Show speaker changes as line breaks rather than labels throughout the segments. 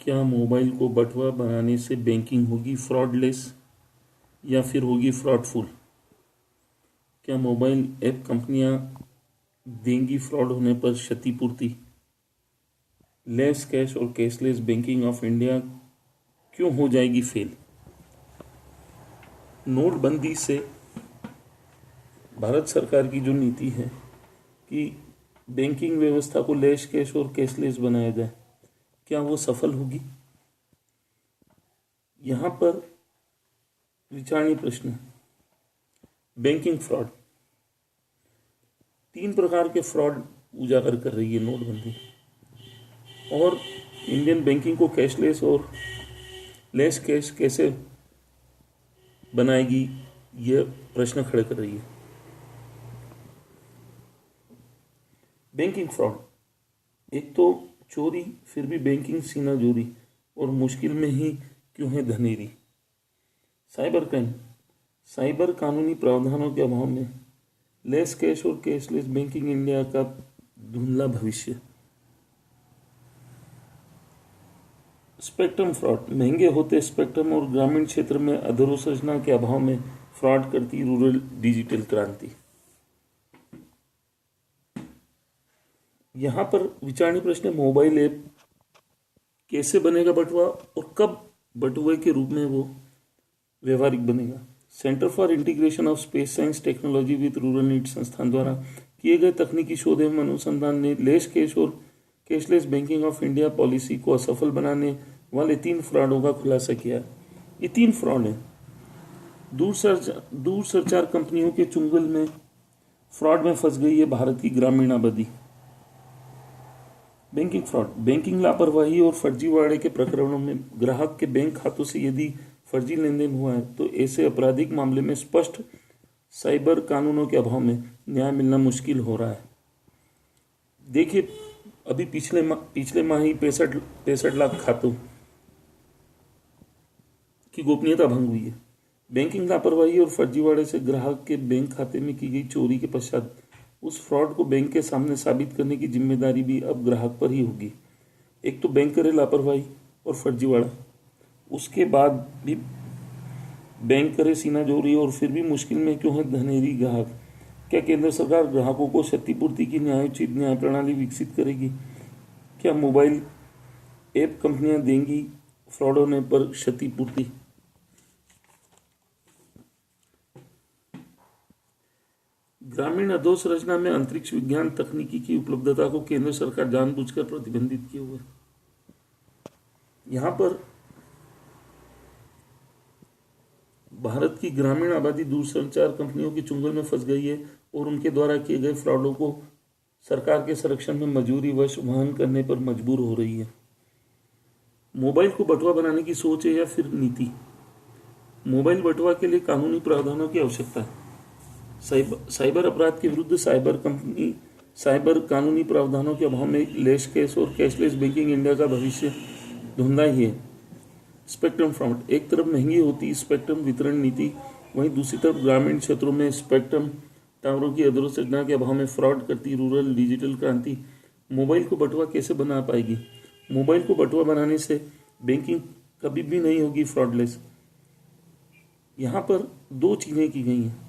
क्या मोबाइल को बटुआ बनाने से बैंकिंग होगी फ्रॉडलेस या फिर होगी फ्रॉडफुल? क्या मोबाइल ऐप कंपनियां देंगी फ्रॉड होने पर क्षतिपूर्ति? लेस कैश और कैशलेस बैंकिंग ऑफ इंडिया क्यों हो जाएगी फेल? नोटबंदी से भारत सरकार की जो नीति है कि बैंकिंग व्यवस्था को लेस कैश और कैशलेस बनाया जाए, क्या वो सफल होगी? यहाँ पर विचारणीय प्रश्न है। बैंकिंग फ्रॉड, 3 प्रकार के फ्रॉड उजागर कर रही है नोटबंदी, और इंडियन बैंकिंग को कैशलेस और लेस कैश कैसे बनाएगी, यह प्रश्न खड़े कर रही है। बैंकिंग फ्रॉड, एक तो चोरी, फिर भी बैंकिंग सीना जोरी, और मुश्किल में ही क्यों है धनेरी। साइबर क्राइम, साइबर कानूनी प्रावधानों के अभाव में लेस कैश और कैशलेस बैंकिंग इंडिया का धुंधला भविष्य। स्पेक्ट्रम फ्रॉड, महंगे होते स्पेक्ट्रम और ग्रामीण क्षेत्र में अधोसंरचना के अभाव में फ्रॉड करती रूरल डिजिटल क्रांति। यहाँ पर विचारणीय प्रश्न है, मोबाइल ऐप कैसे बनेगा बटुआ और कब बटुए के रूप में वो व्यवहारिक बनेगा? Centre for integration of space science technology with rural needs संस्थान द्वारा किए गए तकनीकी शोध एवं अनुसंधान ने लेस कैश और cashless banking of India policy को असफल बनाने वाले 3 फ्रॉडों का खुलासा किया। ये 3 फ्रॉड हैं। दूरसंचार कंपनियों के चुंगल में फ्रॉड में फंस गई है भारत की ग्रामीण आबादी। बैंकिंग फ्रॉड, बैंकिंग लापरवाही और फर्जीवाड़े के प्रकरणों में ग्राहक के बैंक खातों से यदि फर्जी लेन देन हुआ है तो ऐसे आपराधिक मामले में स्पष्ट साइबर कानूनों के अभाव में न्याय मिलना मुश्किल हो रहा है। देखिए, अभी पिछले माह ही 65 लाख खातों की गोपनीयता भंग हुई है। बैंकिंग लापरवाही और फर्जीवाड़े से ग्राहक के बैंक खाते में की गई चोरी के पश्चात उस फ्रॉड को बैंक के सामने साबित करने की जिम्मेदारी भी अब ग्राहक पर ही होगी। एक तो बैंक करे लापरवाही और फर्जीवाड़ा, उसके बाद भी बैंक करे सीना जोरी, और फिर भी मुश्किल में क्यों है धनेरी ग्राहक। क्या केंद्र सरकार ग्राहकों को क्षतिपूर्ति की न्यायोचित न्याय प्रणाली विकसित करेगी? क्या मोबाइल ऐप कंपनियां देंगी फ्रॉड होने पर क्षतिपूर्ति? ग्रामीण अधोसंरचना में अंतरिक्ष विज्ञान तकनीकी की उपलब्धता को केंद्र सरकार जानबूझकर प्रतिबंधित किए हुए। यहाँ पर भारत की ग्रामीण आबादी दूरसंचार कंपनियों के चुंगल में फंस गई है और उनके द्वारा किए गए फ्रॉडों को सरकार के संरक्षण में मजबूरी वश वहन करने पर मजबूर हो रही है। मोबाइल को बटुआ बनाने की सोच है या फिर नीति? मोबाइल बटुआ के लिए कानूनी प्रावधानों की आवश्यकता है। साइबर अपराध के विरुद्ध साइबर कानूनी प्रावधानों के अभाव में लेस कैश और कैशलेस बैंकिंग इंडिया का भविष्य धुंधला ही है। स्पेक्ट्रम फ्रॉड, एक तरफ महंगी होती स्पेक्ट्रम वितरण नीति, वहीं दूसरी तरफ ग्रामीण क्षेत्रों में स्पेक्ट्रम टावरों की अधोसंरचना के अभाव में फ्रॉड करती रूरल डिजिटल क्रांति। मोबाइल को बटुआ कैसे बना पाएगी? मोबाइल को बटुआ बनाने से बैंकिंग कभी भी नहीं होगी फ्रॉडलेस। यहाँ पर 2 चीजें की गई हैं।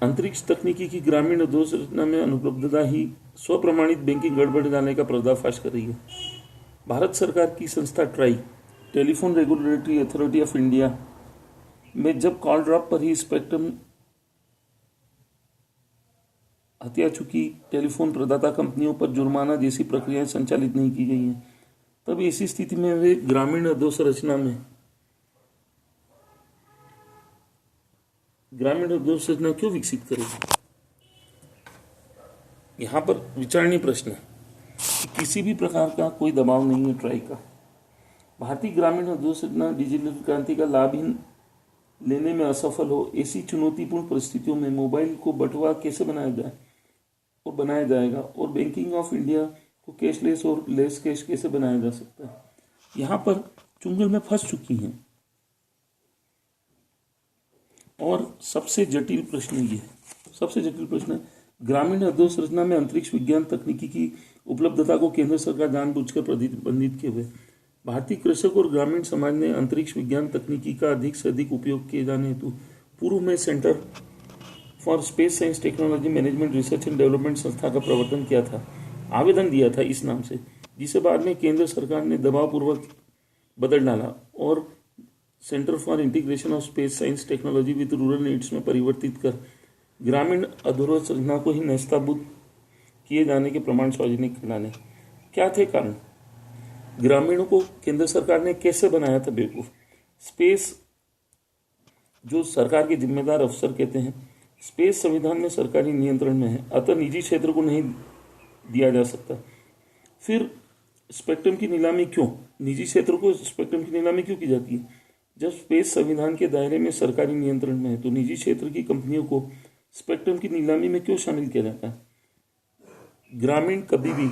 अंतरिक्ष तकनीकी की ग्रामीण अधोसंरचना में अनुपलब्धता ही स्वप्रमाणित बैंकिंग गड़बड़ डालने का पर्दाफाश कर रही है। भारत सरकार की संस्था try, telephone regulatory authority of India, में जब कॉल ड्रॉप पर ही स्पेक्ट्रम हत्या चुकी टेलीफोन प्रदाता कंपनियों पर जुर्माना जैसी प्रक्रियाएं संचालित नहीं की गई हैं, तब ऐसी स्थिति में वे ग्रामीण अधोसंरचना क्यों विकसित करेगी? यहाँ पर विचारणीय प्रश्न है कि किसी भी प्रकार का कोई दबाव नहीं है ट्राई का। भारतीय ग्रामीण अधोसंरचना डिजिटल क्रांति का लाभ ही लेने में असफल हो, ऐसी चुनौतीपूर्ण परिस्थितियों में मोबाइल को बटुआ कैसे बनाया जाएगा और बैंकिंग ऑफ इंडिया को कैशलेस और लेस कैश कैसे बनाया जा सकता है? यहाँ पर चुंगल में फंस चुकी हैं। और सबसे जटिल प्रश्न ये है, ग्रामीण अधोसंरचना में अंतरिक्ष विज्ञान तकनीकी की उपलब्धता को केंद्र सरकार जानबूझकर प्रतिबंधित किए हुए। भारतीय कृषक और ग्रामीण समाज ने अंतरिक्ष विज्ञान तकनीकी का अधिक से अधिक उपयोग किए जाने हेतु पूर्व में centre for space science technology management research and development संस्था का प्रवर्तन किया था, आवेदन दिया था इस नाम से, जिसे बाद में केंद्र सरकार ने दबावपूर्वक बदल डाला और centre for integration of space science technology with rural needs में परिवर्तित कर ग्रामीण अधोसंरचना को ही नस्ताभूत किए जाने के प्रमाण सार्वजनिक कर डाले। क्या थे कारण? ग्रामीणों को केंद्र सरकार ने कैसे बनाया था बेवकूफ? स्पेस जो सरकार के जिम्मेदार अफसर कहते हैं, स्पेस संविधान में सरकारी नियंत्रण में है, अतः निजी क्षेत्र को नहीं दिया जा सकता। फिर स्पेक्ट्रम की नीलामी क्यों? निजी क्षेत्र को स्पेक्ट्रम की नीलामी क्यों की जाती है? जब स्पेस संविधान के दायरे में सरकारी नियंत्रण में है तो निजी क्षेत्र की कंपनियों को स्पेक्ट्रम की नीलामी में क्यों शामिल किया जाता है? ग्रामीण कभी भी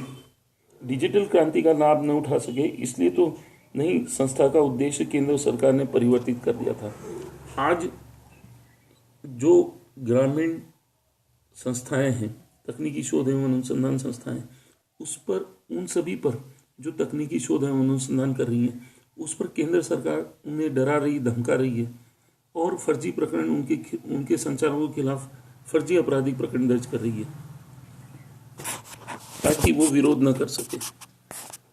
डिजिटल क्रांति का लाभ न उठा सके, इसलिए तो नई संस्था का उद्देश्य केंद्र सरकार ने परिवर्तित कर दिया था। आज जो ग्रामीण संस्थाएं हैं, तकनीकी शोध एवं अनुसंधान संस्थाएं, उस पर, उन सभी पर जो तकनीकी शोध एवं अनुसंधान कर रही हैं, उस पर केंद्र सरकार उन्हें डरा रही, धमका रही है और फर्जी प्रकरण, उनके संचालकों के खिलाफ फर्जी आपराधिक प्रकरण दर्ज कर रही है ताकि वो विरोध न कर सके।